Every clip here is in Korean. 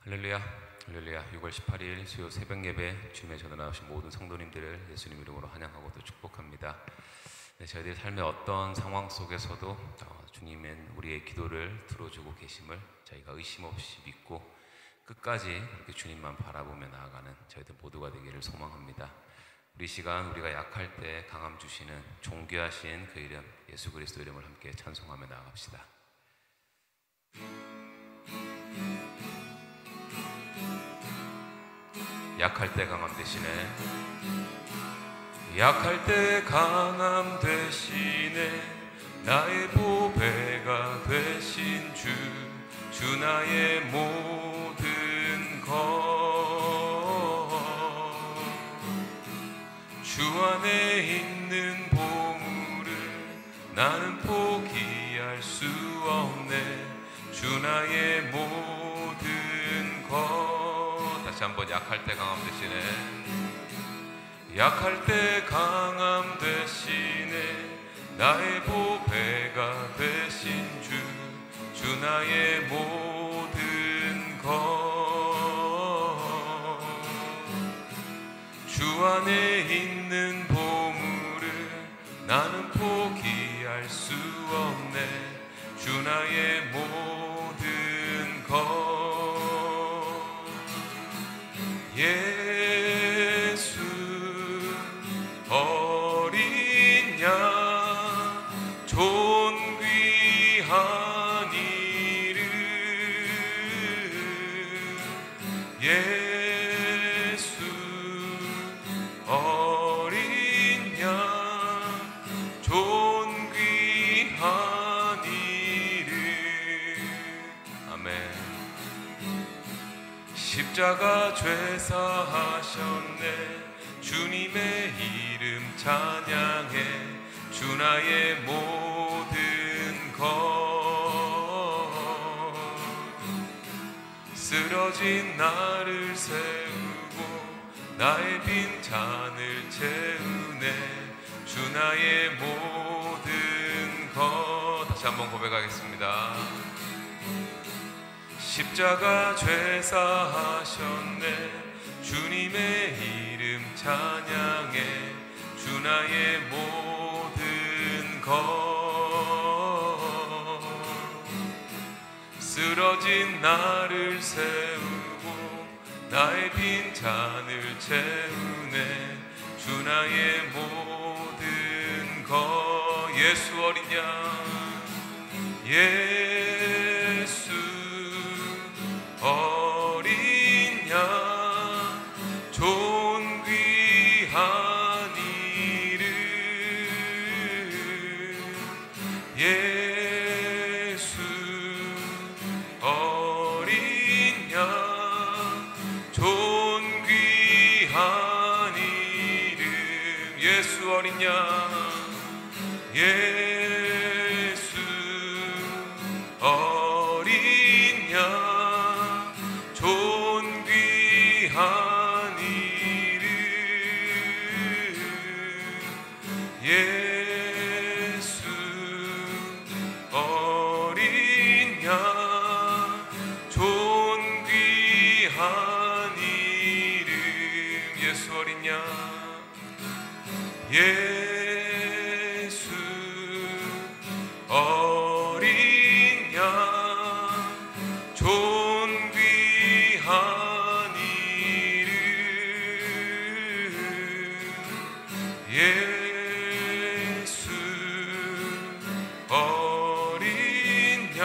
할렐루야, 할렐루야. 6월 18일 수요 새벽 예배 주님의 전에 나오신 모든 성도님들을 예수님 이름으로 환영하고 또 축복합니다. 네, 저희들의 삶의 어떤 상황 속에서도 주님은 우리의 기도를 들어주고 계심을 저희가 의심 없이 믿고 끝까지 그렇게 주님만 바라보며 나아가는 저희들 모두가 되기를 소망합니다. 우리 시간 우리가 약할 때 강함 주시는 존귀하신 그 이름 예수 그리스도 이름을 함께 찬송하며 나아갑시다. 약할 때 강함 되시네. 약할 때 강함 되시네. 나의 보배가 되신 주 나의 모든 것. 주 안에 있는 보물을 나는 포기할 수 없네. 주 나의 모든 것. 다시 한번 약할 때 강함 되시네. 약할 때 강함 되시네. 나의 보배가 되신 주 나의 모든 것. 주 안에 있는 보물을 나는 포기할 수 없네. 주 나의 모든 것. 예수 어린 양 존귀한 이름. 예수 어린 양 존귀한 이름. 아멘. 십자가 죄사하셨네. 주님의 이름 찬양해. 주 나의 모든 것. 쓰러진 나를 세우고 나의 빈 잔을 채우네. 주 나의 모든 것. 다시 한번 고백하겠습니다. 십자가 죄사하셨네. 주님의 이름 찬양해. 주 나의 모든 것. 쓰러진 나를 세우고 나의 빈 잔을 채우네. 주 나의 모든 것. 예수 어린 양. 예수 어린 양 존귀한 이름. 예수 어린 양 존귀한 이름. 예수 어린 양. 예수 어린 양 존귀한 이름. 예수 어린 양 존귀한 이름. 예수 어린 양. 예수 어린 양 존귀한 이름. 예수 어린 양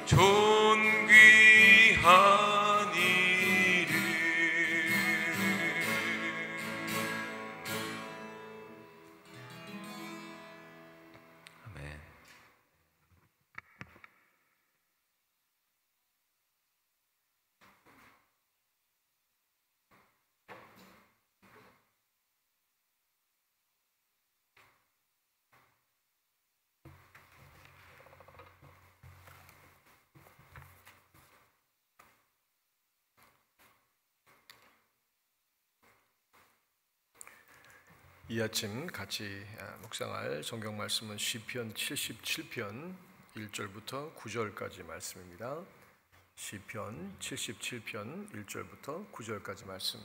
존귀한 이름. 아멘. 이 아침 같이 묵상할 성경 말씀은 시편 77편 1절부터 9절까지 말씀입니다. 시편 77편 1절부터 9절까지 말씀.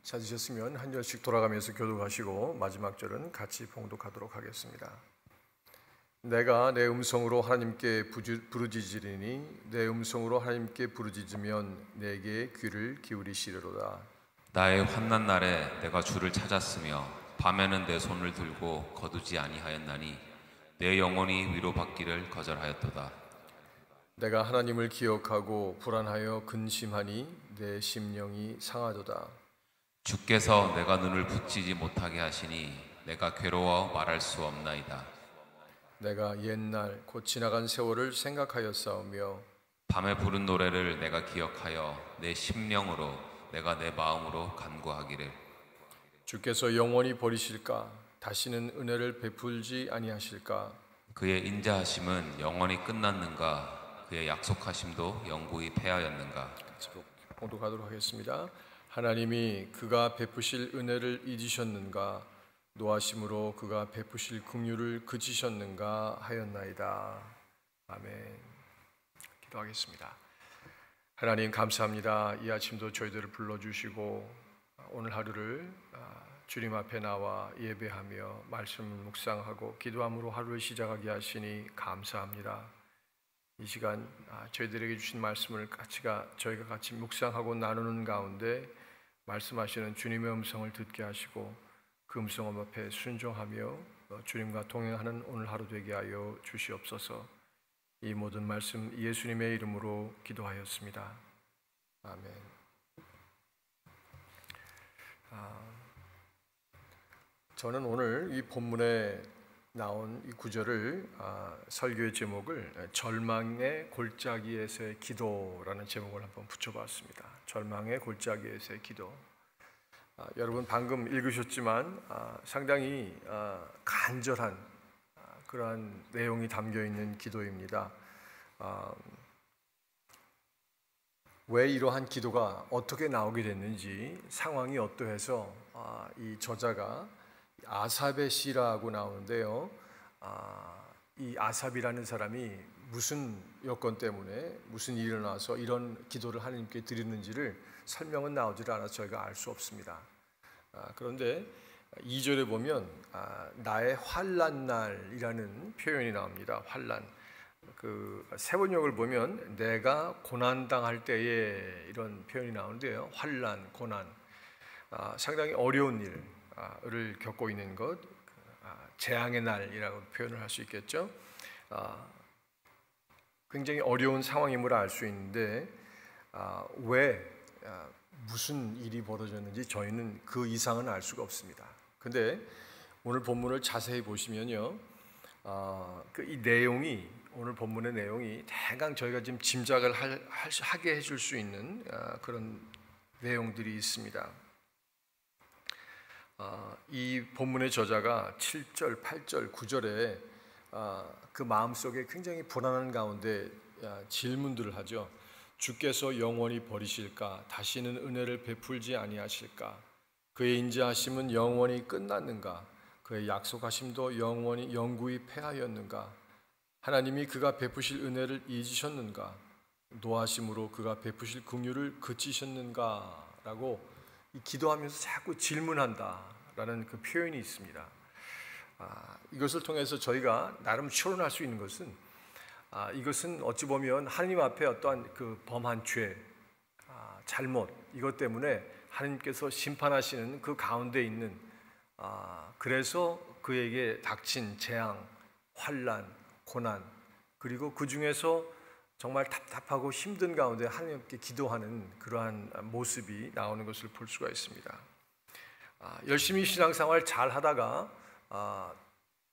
찾으셨으면 한 절씩 돌아가면서 교독하시고 마지막 절은 같이 봉독하도록 하겠습니다. 내가 내 음성으로 하나님께 부르짖으리니 내 음성으로 하나님께 부르짖으면 내게 귀를 기울이시리로다. 나의 환난 날에 내가 주를 찾았으며 밤에는 내 손을 들고 거두지 아니하였나니 내 영혼이 위로받기를 거절하였도다. 내가 하나님을 기억하고 불안하여 근심하니 내 심령이 상하도다. 주께서 내가 눈을 붙이지 못하게 하시니 내가 괴로워 말할 수 없나이다. 내가 옛날 곧 지나간 세월을 생각하였사오며 밤에 부른 노래를 내가 기억하여 내 심령으로 내가 내 마음으로 간구하기를 주께서 영원히 버리실까? 다시는 은혜를 베풀지 아니하실까? 그의 인자하심은 영원히 끝났는가? 그의 약속하심도 영구히 패하였는가? 봉독하도록 하겠습니다. 하나님이 그가 베푸실 은혜를 잊으셨는가? 노하심으로 그가 베푸실 긍휼을 그치셨는가 하였나이다. 아멘. 기도하겠습니다. 하나님 감사합니다. 이 아침도 저희들을 불러주시고 오늘 하루를 주님 앞에 나와 예배하며 말씀을 묵상하고 기도함으로 하루를 시작하게 하시니 감사합니다. 이 시간 저희들에게 주신 말씀을 저희가 같이 묵상하고 나누는 가운데 말씀하시는 주님의 음성을 듣게 하시고 그 음성 앞에 순종하며 주님과 동행하는 오늘 하루 되게 하여 주시옵소서. 이 모든 말씀 예수님의 이름으로 기도하였습니다. 아멘. 저는 오늘 이 본문에 나온 이 구절을 설교의 제목을 절망의 골짜기에서의 기도라는 제목을 한번 붙여봤습니다. 절망의 골짜기에서의 기도. 여러분 방금 읽으셨지만 상당히 간절한 그러한 내용이 담겨 있는 기도입니다. 왜 이러한 기도가 어떻게 나오게 됐는지 상황이 어떠해서 이 저자가 아삽의 시라고 나오는데요. 이 아삽이라는 사람이 무슨 여건 때문에 무슨 일이 일어나서 이런 기도를 하나님께 드리는지를 설명은 나오질 않아서 저희가 알 수 없습니다. 그런데 2절에 보면 나의 환난 날이라는 표현이 나옵니다. 환난. 그 세번역을 보면 내가 고난 당할 때에 이런 표현이 나오는데요. 환난, 고난. 상당히 어려운 일을 겪고 있는 것, 재앙의 날이라고 표현을 할 수 있겠죠. 굉장히 어려운 상황임을 알 수 있는데 왜 무슨 일이 벌어졌는지 저희는 그 이상은 알 수가 없습니다. 근데 오늘 본문을 자세히 보시면요, 이 내용이 오늘 본문의 내용이 대강 저희가 지금 짐작을 하게 해줄 수 있는 그런 내용들이 있습니다. 이 본문의 저자가 7절, 8절, 9절에 그 마음속에 굉장히 불안한 가운데 질문들을 하죠. 주께서 영원히 버리실까? 다시는 은혜를 베풀지 아니하실까? 그의 인자하심은 영원히 끝났는가? 그의 약속하심도 영구히 패하였는가? 하나님이 그가 베푸실 은혜를 잊으셨는가? 노하심으로 그가 베푸실 긍휼을 그치셨는가? 라고 기도하면서 자꾸 질문한다라는 그 표현이 있습니다. 이것을 통해서 저희가 나름 추론할 수 있는 것은 이것은 어찌 보면 하나님 앞에 어떠한 그 범한 죄, 잘못 이것 때문에 하나님께서 심판하시는 그 가운데 있는 그래서 그에게 닥친 재앙, 환난, 고난 그리고 그 중에서 정말 답답하고 힘든 가운데 하나님께 기도하는 그러한 모습이 나오는 것을 볼 수가 있습니다. 열심히 신앙생활 잘 하다가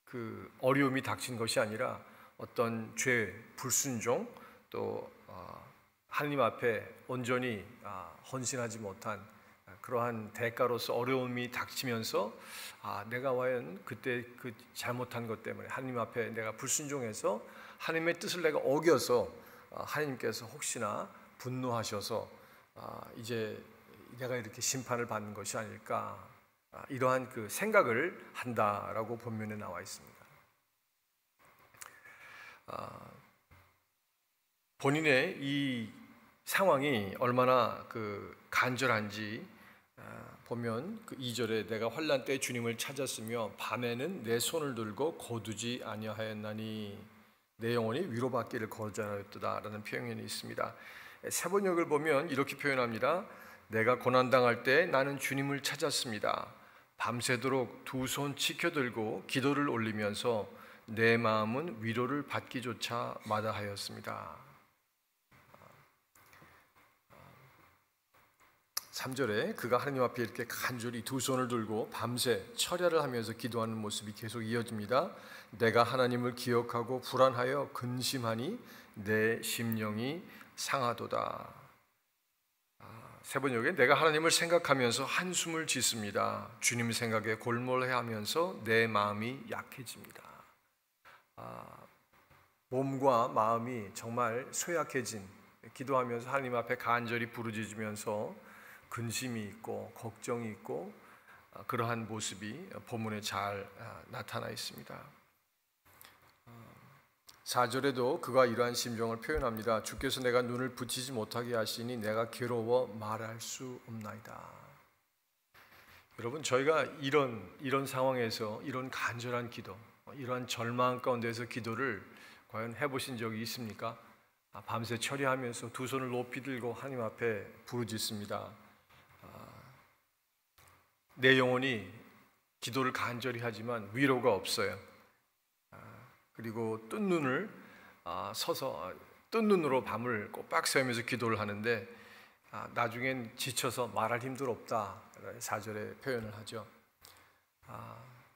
그 어려움이 닥친 것이 아니라 어떤 죄, 불순종 또 하나님 앞에 온전히 헌신하지 못한 그러한 대가로서 어려움이 닥치면서 내가 과연 그때 그 잘못한 것 때문에 하나님 앞에 내가 불순종해서 하나님의 뜻을 내가 어겨서 하나님께서 혹시나 분노하셔서 이제 내가 이렇게 심판을 받는 것이 아닐까 이러한 그 생각을 한다라고 본문에 나와 있습니다. 본인의 이 상황이 얼마나 간절한지 보면 2절에 내가 환난 때 주님을 찾았으며 밤에는 내 손을 들고 거두지 아니하였나니 내 영혼이 위로받기를 거절하였도다라는 표현이 있습니다. 세번역을 보면 이렇게 표현합니다. 내가 고난당할 때 나는 주님을 찾았습니다. 밤새도록 두 손 치켜들고 기도를 올리면서 내 마음은 위로를 받기조차 마다하였습니다. 3절에 그가 하나님 앞에 이렇게 간절히 두 손을 들고 밤새 철야를 하면서 기도하는 모습이 계속 이어집니다. 내가 하나님을 기억하고 불안하여 근심하니 내 심령이 상하도다. 세번역에 내가 하나님을 생각하면서 한숨을 짓습니다. 주님 생각에 골몰해하면서 내 마음이 약해집니다. 몸과 마음이 정말 쇠약해진, 기도하면서 하나님 앞에 간절히 부르짖으면서 근심이 있고 걱정이 있고 그러한 모습이 본문에 잘 나타나 있습니다. 4절에도 그가 이러한 심정을 표현합니다. 주께서 내가 눈을 붙이지 못하게 하시니 내가 괴로워 말할 수 없나이다. 여러분, 저희가 이런 상황에서 이런 간절한 기도, 이러한 절망 가운데서 기도를 과연 해보신 적이 있습니까? 밤새 철야하면서 두 손을 높이 들고 하나님 앞에 부르짖습니다. 내 영혼이 기도를 간절히 하지만 위로가 없어요. 그리고 뜬 눈을 서서 뜬 눈으로 밤을 꼬박 새우면서 기도를 하는데 나중엔 지쳐서 말할 힘도 없다. 4절에 표현을 하죠.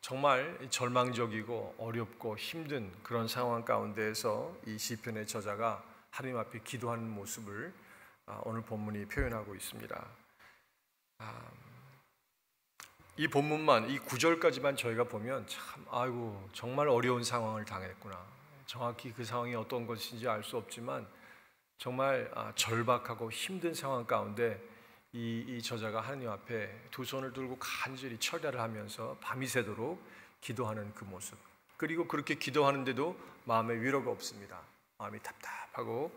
정말 절망적이고 어렵고 힘든 그런 상황 가운데에서 이 시편의 저자가 하나님 앞에 기도하는 모습을 오늘 본문이 표현하고 있습니다. 이 본문만, 이 9절까지만 저희가 보면 참 아이고 정말 어려운 상황을 당했구나, 정확히 그 상황이 어떤 것인지 알 수 없지만 정말 절박하고 힘든 상황 가운데 이 저자가 하나님 앞에 두 손을 들고 간절히 철야를 하면서 밤이 새도록 기도하는 그 모습, 그리고 그렇게 기도하는데도 마음에 위로가 없습니다. 마음이 답답하고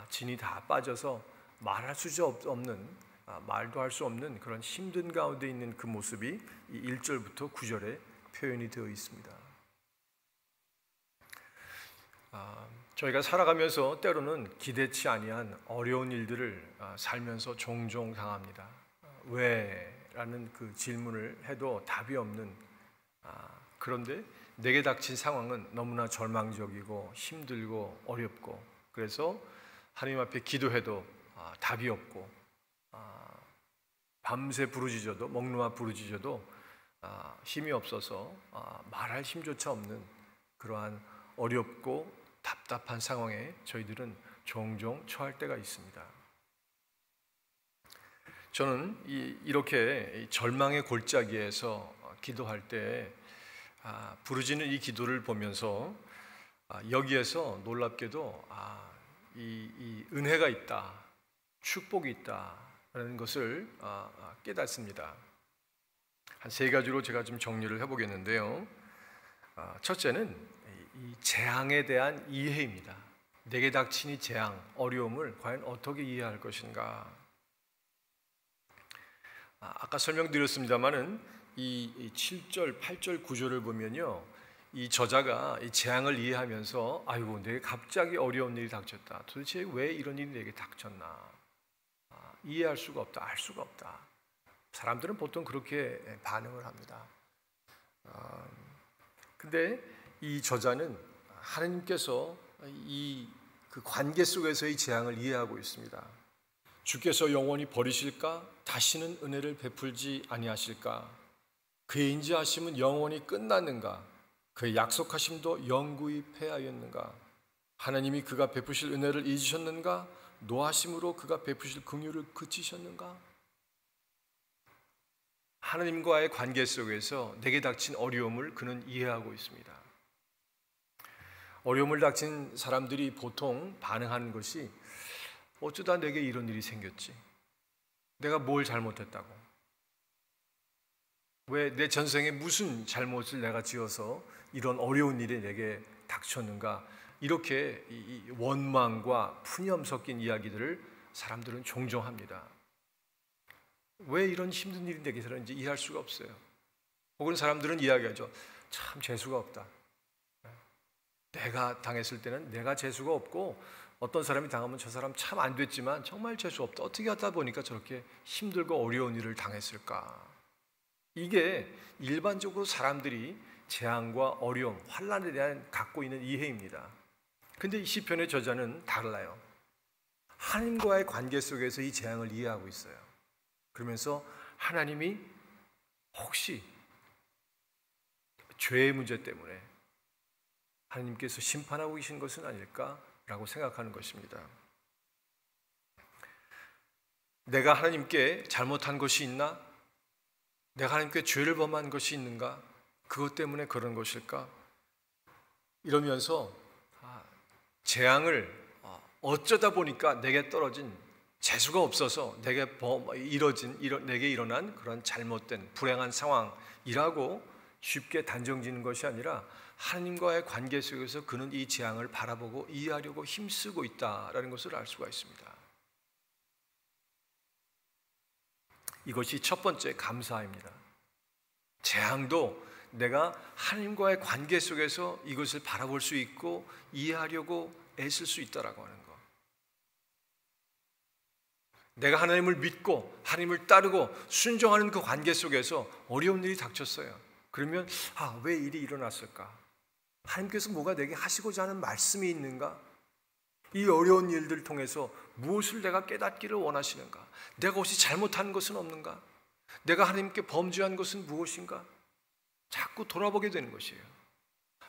진이 다 빠져서 말할 수 없는, 말도 할 수 없는 그런 힘든 가운데 있는 그 모습이 이 1절부터 9절에 표현이 되어 있습니다. 저희가 살아가면서 때로는 기대치 아니한 어려운 일들을 살면서 종종 당합니다. 왜? 라는 그 질문을 해도 답이 없는, 그런데 내게 닥친 상황은 너무나 절망적이고 힘들고 어렵고, 그래서 하나님 앞에 기도해도 답이 없고, 밤새 부르짖어도, 먹누와 부르짖어도 힘이 없어서 말할 힘조차 없는 그러한 어렵고 답답한 상황에 저희들은 종종 처할 때가 있습니다. 저는 이렇게 절망의 골짜기에서 기도할 때 부르짖는 이 기도를 보면서 여기에서 놀랍게도 이 은혜가 있다, 축복이 있다라는 것을 깨닫습니다. 한 세 가지로 제가 좀 정리를 해보겠는데요. 첫째는 이 재앙에 대한 이해입니다. 내게 닥친 이 재앙, 어려움을 과연 어떻게 이해할 것인가. 아까 설명드렸습니다마는 이 7절, 8절, 9절을 보면요, 이 저자가 이 재앙을 이해하면서 아이고 내게 갑자기 어려운 일이 닥쳤다, 도대체 왜 이런 일이 내게 닥쳤나, 이해할 수가 없다, 알 수가 없다. 사람들은 보통 그렇게 반응을 합니다. 근데 이 저자는 하나님께서 그 관계 속에서의 재앙을 이해하고 있습니다. 주께서 영원히 버리실까? 다시는 은혜를 베풀지 아니하실까? 그의 인자하심은 영원히 끝났는가? 그의 약속하심도 영구히 패하였는가? 하나님이 그가 베푸실 은혜를 잊으셨는가? 노하심으로 그가 베푸실 긍휼을 그치셨는가? 하나님과의 관계 속에서 내게 닥친 어려움을 그는 이해하고 있습니다. 어려움을 닥친 사람들이 보통 반응하는 것이 어쩌다 내게 이런 일이 생겼지? 내가 뭘 잘못했다고? 왜 내 전생에 무슨 잘못을 내가 지어서 이런 어려운 일이 내게 닥쳤는가? 이렇게 이 원망과 푸념 섞인 이야기들을 사람들은 종종 합니다. 왜 이런 힘든 일이 내게 들었는지 이해할 수가 없어요. 혹은 사람들은 이야기하죠. 참 재수가 없다. 내가 당했을 때는 내가 재수가 없고, 어떤 사람이 당하면 저 사람 참 안 됐지만 정말 재수 없다. 어떻게 하다 보니까 저렇게 힘들고 어려운 일을 당했을까. 이게 일반적으로 사람들이 재앙과 어려움, 환난에 대한 갖고 있는 이해입니다. 근데 이 시편의 저자는 달라요. 하나님과의 관계 속에서 이 재앙을 이해하고 있어요. 그러면서 하나님이 혹시 죄의 문제 때문에 하나님께서 심판하고 계신 것은 아닐까라고 생각하는 것입니다. 내가 하나님께 잘못한 것이 있나? 내가 하나님께 죄를 범한 것이 있는가? 그것 때문에 그런 것일까? 이러면서 재앙을 어쩌다 보니까 내게 떨어진 재수가 없어서 내게 일어난 그런 잘못된 불행한 상황이라고 쉽게 단정짓는 것이 아니라 하나님과의 관계 속에서 그는 이 재앙을 바라보고 이해하려고 힘쓰고 있다라는 것을 알 수가 있습니다. 이것이 첫 번째 감사입니다. 재앙도 내가 하나님과의 관계 속에서 이것을 바라볼 수 있고 이해하려고 애쓸 수 있다라고 하는 것. 내가 하나님을 믿고 하나님을 따르고 순종하는 그 관계 속에서 어려운 일이 닥쳤어요. 그러면 왜 일이 일어났을까? 하나님께서 뭐가 내게 하시고자 하는 말씀이 있는가? 이 어려운 일들을 통해서 무엇을 내가 깨닫기를 원하시는가? 내가 혹시 잘못한 것은 없는가? 내가 하나님께 범죄한 것은 무엇인가? 자꾸 돌아보게 되는 것이에요.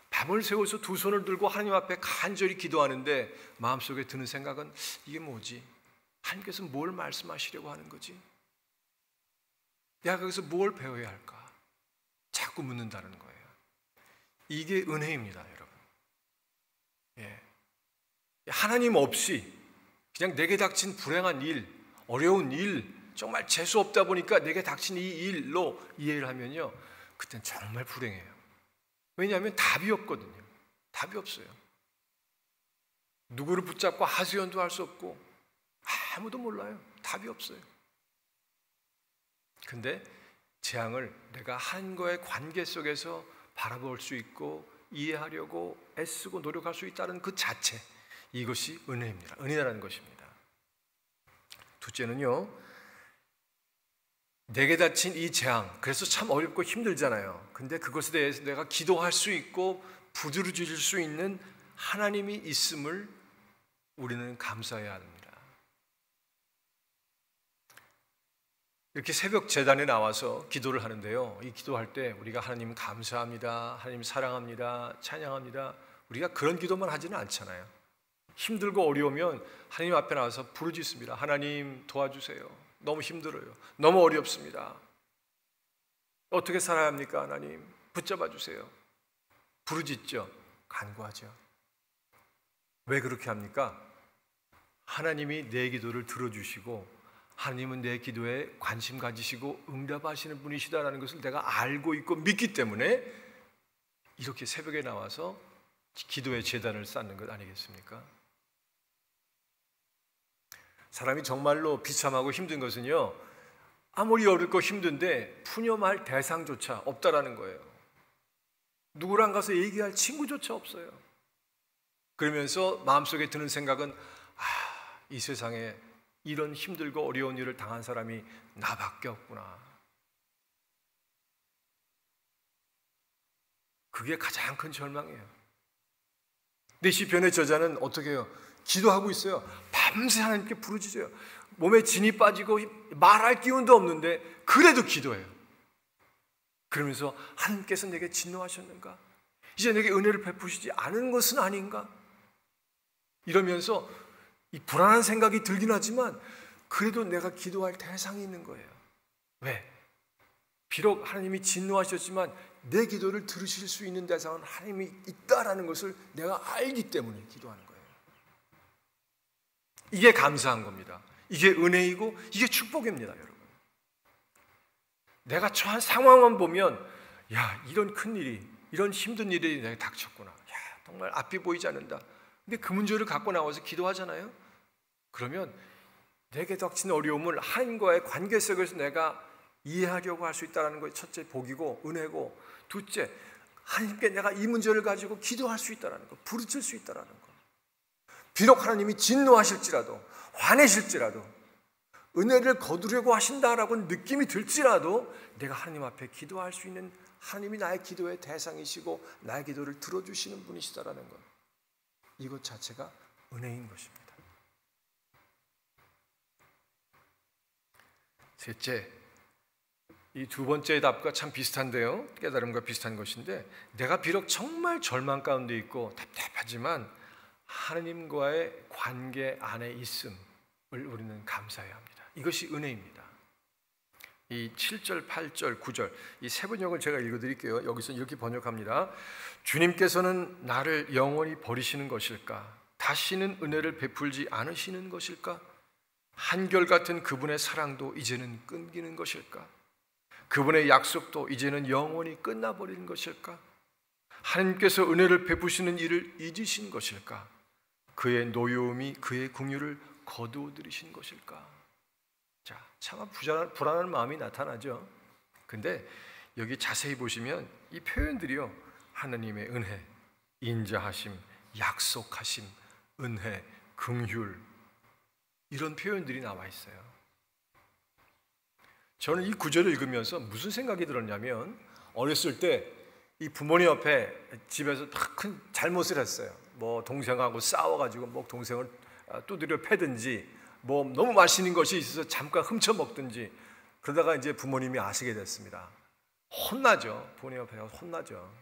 밤을 새워서 두 손을 들고 하나님 앞에 간절히 기도하는데 마음속에 드는 생각은 이게 뭐지? 하나님께서 뭘 말씀하시려고 하는 거지? 내가 거기서 뭘 배워야 할까? 자꾸 묻는다는 거예요. 이게 은혜입니다, 여러분. 하나님 없이 그냥 내게 닥친 불행한 일, 어려운 일, 정말 재수 없다 보니까 내게 닥친 이 일로 이해를 하면요, 그땐 정말 불행해요. 왜냐하면 답이 없거든요. 답이 없어요. 누구를 붙잡고 하소연도 할 수 없고 아무도 몰라요. 답이 없어요. 근데 재앙을 내가 하나님과의 관계 속에서 바라볼 수 있고 이해하려고 애쓰고 노력할 수 있다는 그 자체, 이것이 은혜입니다. 은혜라는 것입니다. 둘째는요, 내게 닥친 이 재앙, 그래서 참 어렵고 힘들잖아요. 근데 그것에 대해서 내가 기도할 수 있고 부드러워질 수 있는 하나님이 있음을 우리는 감사해야 합니다. 이렇게 새벽 제단에 나와서 기도를 하는데요, 이 기도할 때 우리가 하나님 감사합니다, 하나님 사랑합니다, 찬양합니다, 우리가 그런 기도만 하지는 않잖아요. 힘들고 어려우면 하나님 앞에 나와서 부르짖습니다. 하나님 도와주세요. 너무 힘들어요. 너무 어렵습니다. 어떻게 살아야 합니까? 하나님 붙잡아 주세요. 부르짖죠. 간구하죠. 왜 그렇게 합니까? 하나님이 내 기도를 들어주시고 하나님은 내 기도에 관심 가지시고 응답하시는 분이시다라는 것을 내가 알고 있고 믿기 때문에 이렇게 새벽에 나와서 기도의 제단을 쌓는 것 아니겠습니까? 사람이 정말로 비참하고 힘든 것은요, 아무리 어렵고 힘든데 푸념할 대상조차 없다라는 거예요. 누구랑 가서 얘기할 친구조차 없어요. 그러면서 마음속에 드는 생각은 이 세상에 이런 힘들고 어려운 일을 당한 사람이 나밖에 없구나. 그게 가장 큰 절망이에요. 근데 시편의 저자는 어떻게 해요? 기도하고 있어요. 밤새 하나님께 부르짖어요. 몸에 진이 빠지고 말할 기운도 없는데 그래도 기도해요. 그러면서 하나님께서 내게 진노하셨는가? 이제 내게 은혜를 베푸시지 않은 것은 아닌가? 이러면서 이 불안한 생각이 들긴 하지만 그래도 내가 기도할 대상이 있는 거예요. 왜? 비록 하나님이 진노하셨지만 내 기도를 들으실 수 있는 대상은 하나님이 있다라는 것을 내가 알기 때문에 기도하는 거예요. 이게 감사한 겁니다. 이게 은혜이고 이게 축복입니다, 여러분. 내가 처한 상황만 보면 이런 큰일이, 이런 힘든 일이 내게 닥쳤구나. 정말 앞이 보이지 않는다. 근데 그 문제를 갖고 나와서 기도하잖아요. 그러면 내게 닥친 어려움을 하나님과의 관계 속에서 내가 이해하려고 할 수 있다는 것이 첫째 복이고 은혜고, 둘째 하나님께 내가 이 문제를 가지고 기도할 수 있다는 것, 부르칠 수 있다는 것. 비록 하나님이 진노하실지라도, 화내실지라도, 은혜를 거두려고 하신다라고 느낌이 들지라도 내가 하나님 앞에 기도할 수 있는, 하나님이 나의 기도의 대상이시고 나의 기도를 들어주시는 분이시다라는 것, 이것 자체가 은혜인 것입니다. 셋째, 이 두 번째 답과 참 비슷한데요, 깨달음과 비슷한 것인데, 내가 비록 정말 절망 가운데 있고 답답하지만 하나님과의 관계 안에 있음을 우리는 감사해야 합니다. 이것이 은혜입니다. 이 7절, 8절, 9절 이 세 번역을 제가 읽어드릴게요. 여기서 이렇게 번역합니다. 주님께서는 나를 영원히 버리시는 것일까? 다시는 은혜를 베풀지 않으시는 것일까? 한결같은 그분의 사랑도 이제는 끊기는 것일까? 그분의 약속도 이제는 영원히 끝나버리는 것일까? 하나님께서 은혜를 베푸시는 일을 잊으신 것일까? 그의 노여움이 그의 긍휼을 거두어들이신 것일까? 자, 참 불안한 마음이 나타나죠. 근데 여기 자세히 보시면 이 표현들이요, 하나님의 은혜, 인자하심, 약속하심, 은혜, 긍휼, 이런 표현들이 나와 있어요. 저는 이 구절을 읽으면서 무슨 생각이 들었냐면, 어렸을 때 이 부모님 앞에 집에서 큰 잘못을 했어요. 뭐 동생하고 싸워가지고 뭐 동생을 두드려 패든지, 뭐 너무 맛있는 것이 있어서 잠깐 훔쳐 먹든지, 그러다가 이제 부모님이 아시게 됐습니다. 혼나죠. 부모님 앞에 혼나죠.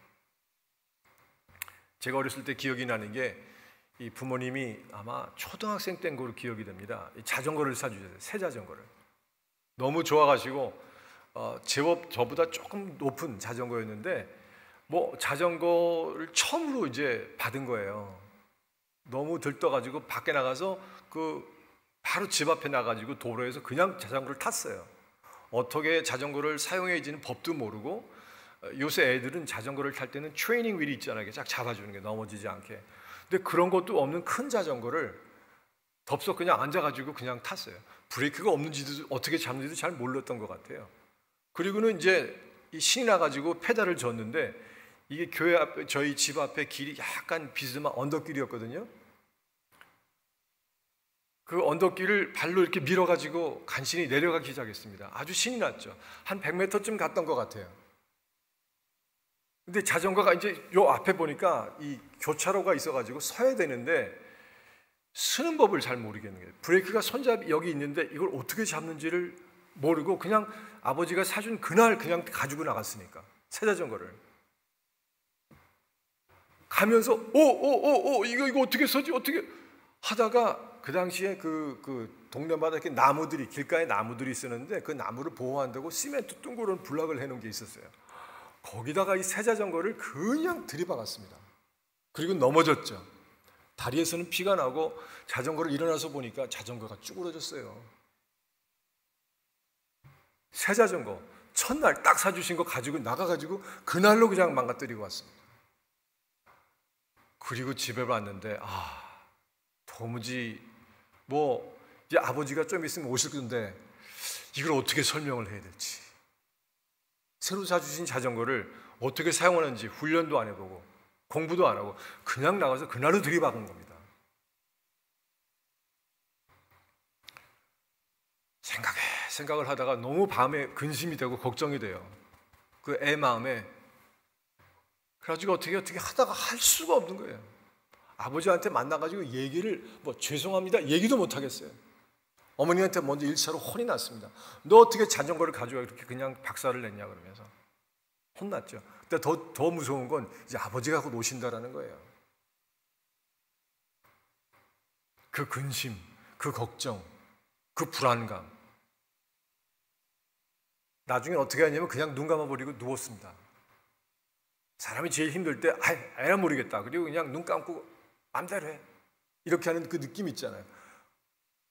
제가 어렸을 때 기억이 나는 게, 이 부모님이 아마 초등학생 때인 거로 기억이 됩니다. 이 자전거를 사주셨어요. 새 자전거를. 너무 좋아가지고 제법 저보다 조금 높은 자전거였는데, 뭐 자전거를 처음으로 이제 받은 거예요. 너무 들떠가지고 밖에 나가서 바로 집 앞에 나가지고 도로에서 그냥 자전거를 탔어요. 어떻게 자전거를 사용해야지는 법도 모르고, 요새 애들은 자전거를 탈 때는 트레이닝 휠이 있잖아요. 쫙 잡아주는 게, 넘어지지 않게. 근데 그런 것도 없는 큰 자전거를 덥석 그냥 앉아가지고 그냥 탔어요. 브레이크가 없는지도 어떻게 잡는지도 잘 몰랐던 것 같아요. 그리고는 이제 신이 나가지고 페달을 줬는데, 이게 교회 앞에, 저희 집 앞에 길이 약간 비스듬한 언덕길이었거든요. 그 언덕길을 발로 이렇게 밀어가지고 간신히 내려가기 시작했습니다. 아주 신이 났죠. 한 100m쯤 갔던 것 같아요. 근데 자전거가 이제 요 앞에 보니까 이 교차로가 있어가지고 서야 되는데 쓰는 법을 잘 모르겠는 거예요. 브레이크가 손잡이 여기 있는데 이걸 어떻게 잡는지를 모르고 그냥 아버지가 사준 그날 그냥 가지고 나갔으니까, 새 자전거를 가면서 이거 어떻게 서지, 어떻게 하다가, 그 당시에 그 동네마다 이렇게 나무들이, 길가에 나무들이 있었는데 그 나무를 보호한다고 시멘트 둥그런 블럭을 해놓은 게 있었어요. 거기다가 이 새 자전거를 그냥 들이박았습니다. 그리고 넘어졌죠. 다리에서는 피가 나고, 자전거를 일어나서 보니까 자전거가 쭈그러졌어요. 새 자전거 첫날 딱 사주신 거 가지고 나가가지고 그날로 그냥 망가뜨리고 왔습니다. 그리고 집에 왔는데 도무지 뭐 이제 아버지가 좀 있으면 오실 건데 이걸 어떻게 설명을 해야 될지, 새로 사주신 자전거를 어떻게 사용하는지 훈련도 안 해보고 공부도 안 하고 그냥 나가서 그날로 들이박은 겁니다. 생각을 하다가 너무 밤에 근심이 되고 걱정이 돼요. 그 애 마음에. 그래가지고 어떻게 하다가 할 수가 없는 거예요. 아버지한테 만나가지고 얘기를, 뭐 죄송합니다 얘기도 못 하겠어요. 어머니한테 먼저 1차로 혼이 났습니다. 너 어떻게 자전거를 가져와 이렇게 그냥 박살을 냈냐 그러면서 혼났죠. 근데 더 무서운 건 이제 아버지가 곧 오신다라는 거예요. 그 근심, 그 걱정, 그 불안감. 나중에 어떻게 하냐면 그냥 눈 감아버리고 누웠습니다. 사람이 제일 힘들 때 에라 모르겠다. 그리고 그냥 눈 감고 맘대로 해. 이렇게 하는 그 느낌 있잖아요.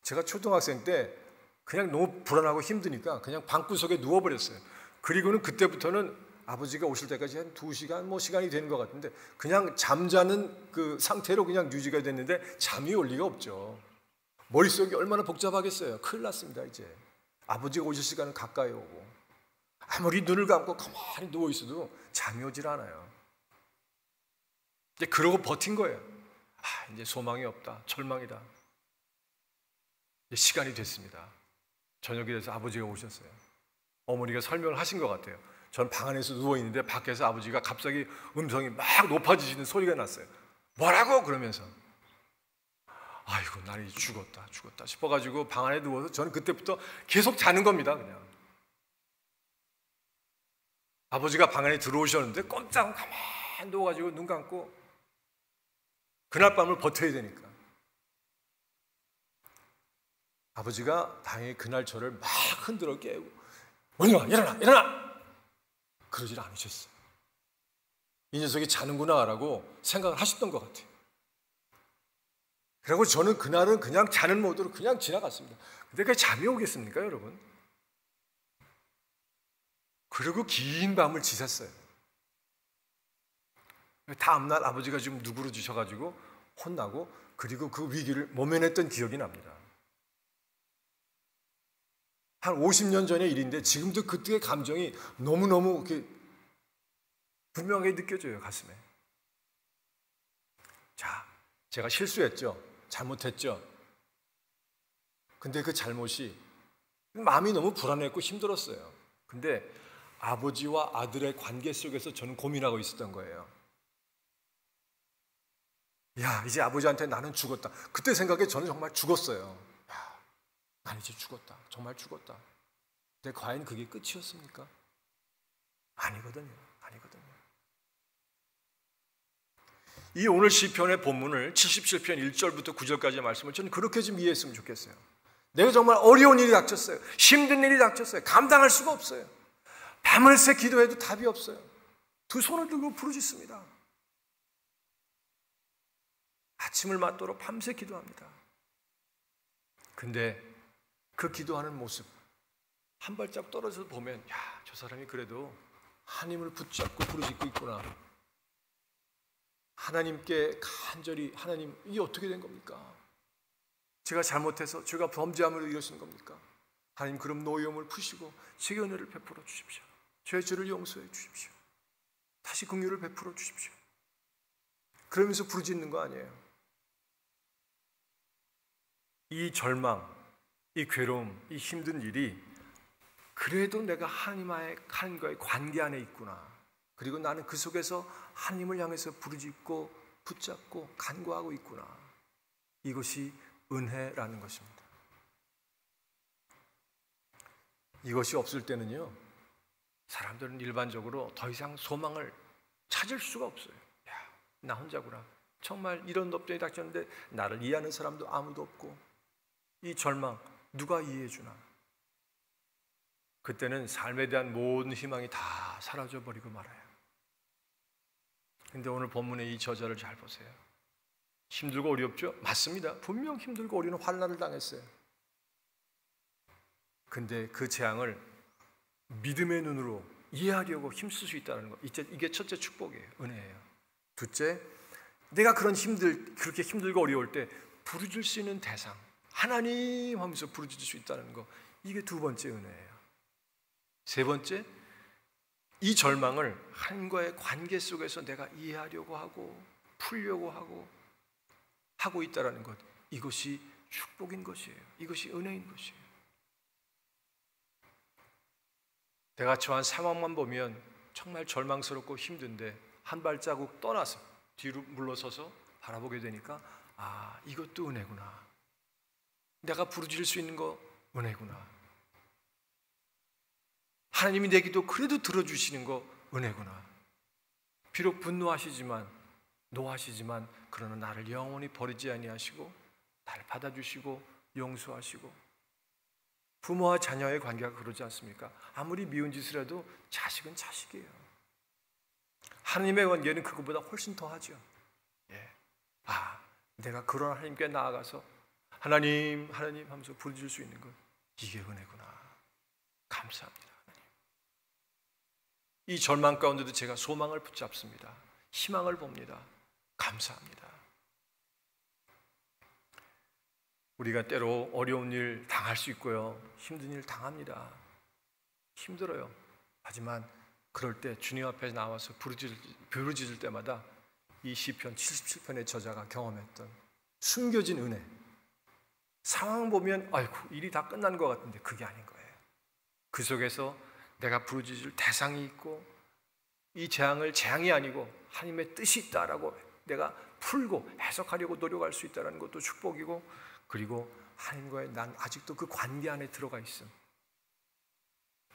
제가 초등학생 때 그냥 너무 불안하고 힘드니까 그냥 방구석에 누워버렸어요. 그리고는 그때부터는 아버지가 오실 때까지 한 2시간 뭐 시간이 되는 것 같은데 그냥 잠자는 그 상태로 그냥 유지가 됐는데 잠이 올 리가 없죠. 머릿속이 얼마나 복잡하겠어요. 큰일 났습니다. 이제 아버지가 오실 시간은 가까이 오고 아무리 눈을 감고 가만히 누워 있어도 잠이 오질 않아요. 이제 그러고 버틴 거예요. 이제 소망이 없다, 절망이다. 이제 시간이 됐습니다. 저녁이 돼서 아버지가 오셨어요. 어머니가 설명을 하신 것 같아요. 전 방 안에서 누워 있는데 밖에서 아버지가 갑자기 음성이 막 높아지시는 소리가 났어요. 뭐라고? 그러면서 아이고 난 이제 죽었다 싶어가지고 방 안에 누워서 저는 그때부터 계속 자는 겁니다. 그냥 아버지가 방 안에 들어오셨는데 꼼짝 가만히 누워가지고 눈 감고 그날 밤을 버텨야 되니까 아버지가 다행히 그날 저를 막 흔들어 깨우고 일어나 그러질 않으셨어요. 이 녀석이 자는구나 라고 생각을 하셨던 것 같아요. 그리고 저는 그날은 그냥 자는 모드로 그냥 지나갔습니다. 근데 그게 잠이 오겠습니까 여러분? 그리고 긴 밤을 지샜어요. 다음날 아버지가 지금 누구로 주셔가지고 혼나고 그리고 그 위기를 모면했던 기억이 납니다. 한 50년 전의 일인데 지금도 그때의 감정이 너무너무 이렇게 분명하게 느껴져요, 가슴에. 자, 제가 실수했죠. 잘못했죠. 근데 그 잘못이 마음이 너무 불안했고 힘들었어요. 근데 아버지와 아들의 관계 속에서 저는 고민하고 있었던 거예요. 야, 이제 아버지한테 나는 죽었다. 그때 생각에 저는 정말 죽었어요. 난 이제 죽었다. 정말 죽었다. 근데 과연 그게 끝이었습니까? 아니거든요. 이 오늘 시편의 본문을 77편 1절부터 9절까지의 말씀을 저는 그렇게 좀 이해했으면 좋겠어요. 내가 정말 어려운 일이 닥쳤어요. 힘든 일이 닥쳤어요. 감당할 수가 없어요. 밤을 새 기도해도 답이 없어요. 두 손을 들고 부르짖습니다. 아침을 맞도록 밤새 기도합니다. 근데 그 기도하는 모습 한 발짝 떨어져서 보면 야, 저 사람이 그래도 하나님을 붙잡고 부르짖고 있구나. 하나님께 간절히 하나님 이게 어떻게 된 겁니까? 제가 잘못해서 제가 범죄함으로 이러신 겁니까? 하나님 그럼 노여움을 푸시고 제게 은혜를 베풀어 주십시오. 제 죄를 용서해 주십시오. 다시 긍휼을 베풀어 주십시오. 그러면서 부르짖는 거 아니에요. 이 절망, 이 괴로움, 이 힘든 일이 그래도 내가 하나님과의 관계 안에 있구나. 그리고 나는 그 속에서 하나님을 향해서 부르짖고 붙잡고 간구하고 있구나. 이것이 은혜라는 것입니다. 이것이 없을 때는요, 사람들은 일반적으로 더 이상 소망을 찾을 수가 없어요. 야, 나 혼자구나. 정말 이런 업종이 닥쳤는데 나를 이해하는 사람도 아무도 없고 이 절망 누가 이해해 주나. 그때는 삶에 대한 모든 희망이 다 사라져버리고 말아요. 근데 오늘 본문의 이 저자를 잘 보세요. 힘들고 어렵죠? 맞습니다. 분명 힘들고 어려운 환난을 당했어요. 근데 그 재앙을 믿음의 눈으로 이해하려고 힘쓸 수 있다는 것, 이게 첫째 축복이에요. 은혜예요. 둘째, 내가 그렇게 힘들고 어려울 때 부르짖을 수 있는 대상, 하나님 하면서 부르짖을 수 있다는 것, 이게 두 번째 은혜예요. 세 번째, 이 절망을 하나님과의 관계 속에서 내가 이해하려고 하고 풀려고 하고 있다는 것, 이것이 축복인 것이에요. 이것이 은혜인 것이에요. 내가 처한 상황만 보면 정말 절망스럽고 힘든데 한 발자국 떠나서 뒤로 물러서서 바라보게 되니까 아, 이것도 은혜구나. 내가 부르짖을 수 있는 거 은혜구나. 하나님이 내 기도 그래도 들어주시는 거 은혜구나. 비록 분노하시지만 노하시지만 그러나 나를 영원히 버리지 아니하시고 나를 받아주시고 용서하시고. 부모와 자녀의 관계가 그러지 않습니까? 아무리 미운 짓을 해도 자식은 자식이에요. 하나님의 관계는 그것보다 훨씬 더하죠. 아, 내가 그런 하나님께 나아가서 하나님 하면서 부르짖을 수 있는 것, 이게 은혜구나. 감사합니다. 이 절망 가운데도 제가 소망을 붙잡습니다. 희망을 봅니다. 감사합니다. 우리가 때로 어려운 일 당할 수 있고요, 힘든 일 당합니다. 힘들어요. 하지만 그럴 때 주님 앞에 나와서 부르짖을 때마다 이 시편 77편의 저자가 경험했던 숨겨진 은혜, 상황 보면 아이고 일이 다 끝난 것 같은데 그게 아닌 거예요. 그 속에서 내가 부르짖을 대상이 있고, 이 재앙을 재앙이 아니고 하나님의 뜻이 있다라고 내가 풀고 해석하려고 노력할 수 있다는 것도 축복이고, 그리고 하나님과의 난 아직도 그 관계 안에 들어가 있음.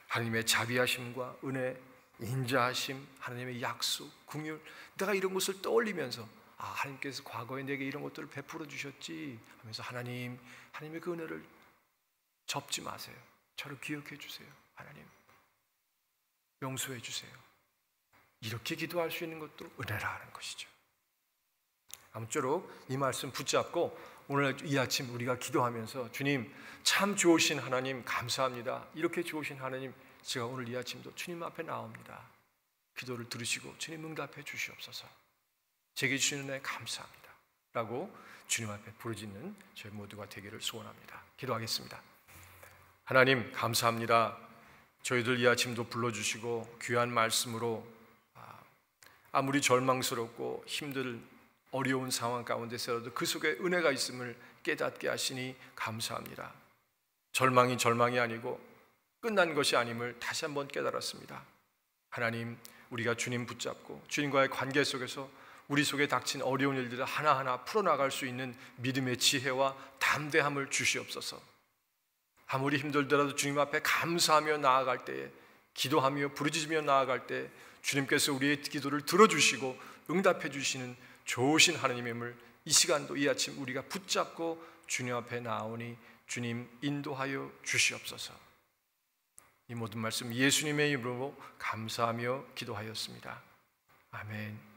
하나님의 자비하심과 은혜, 인자하심, 하나님의 약속, 긍휼, 내가 이런 것을 떠올리면서 하나님께서 과거에 내게 이런 것들을 베풀어 주셨지 하면서 하나님의 그 은혜를 접지 마세요. 저를 기억해 주세요. 하나님 용서해 주세요. 이렇게 기도할 수 있는 것도 은혜라는 것이죠. 아무쪼록 이 말씀 붙잡고 오늘 이 아침 우리가 기도하면서 주님 참 좋으신 하나님 감사합니다. 이렇게 좋으신 하나님, 제가 오늘 이 아침도 주님 앞에 나옵니다. 기도를 들으시고 주님 응답해 주시옵소서. 제게 주시는 은혜 감사합니다 라고 주님 앞에 부르짖는 저희 모두가 되기를 소원합니다. 기도하겠습니다. 하나님 감사합니다. 저희들 이 아침도 불러주시고 귀한 말씀으로 아무리 절망스럽고 힘들 어려운 상황 가운데서라도 그 속에 은혜가 있음을 깨닫게 하시니 감사합니다. 절망이 아니고 끝난 것이 아님을 다시 한번 깨달았습니다. 하나님, 우리가 주님 붙잡고 주님과의 관계 속에서 우리 속에 닥친 어려운 일들을 하나하나 풀어나갈 수 있는 믿음의 지혜와 담대함을 주시옵소서. 아무리 힘들더라도 주님 앞에 감사하며 나아갈 때에, 기도하며 부르짖으며 나아갈 때 주님께서 우리의 기도를 들어주시고 응답해 주시는 좋으신 하나님임을 이 시간도 이 아침 우리가 붙잡고 주님 앞에 나오니 주님 인도하여 주시옵소서. 이 모든 말씀 예수님의 이름으로 감사하며 기도하였습니다. 아멘.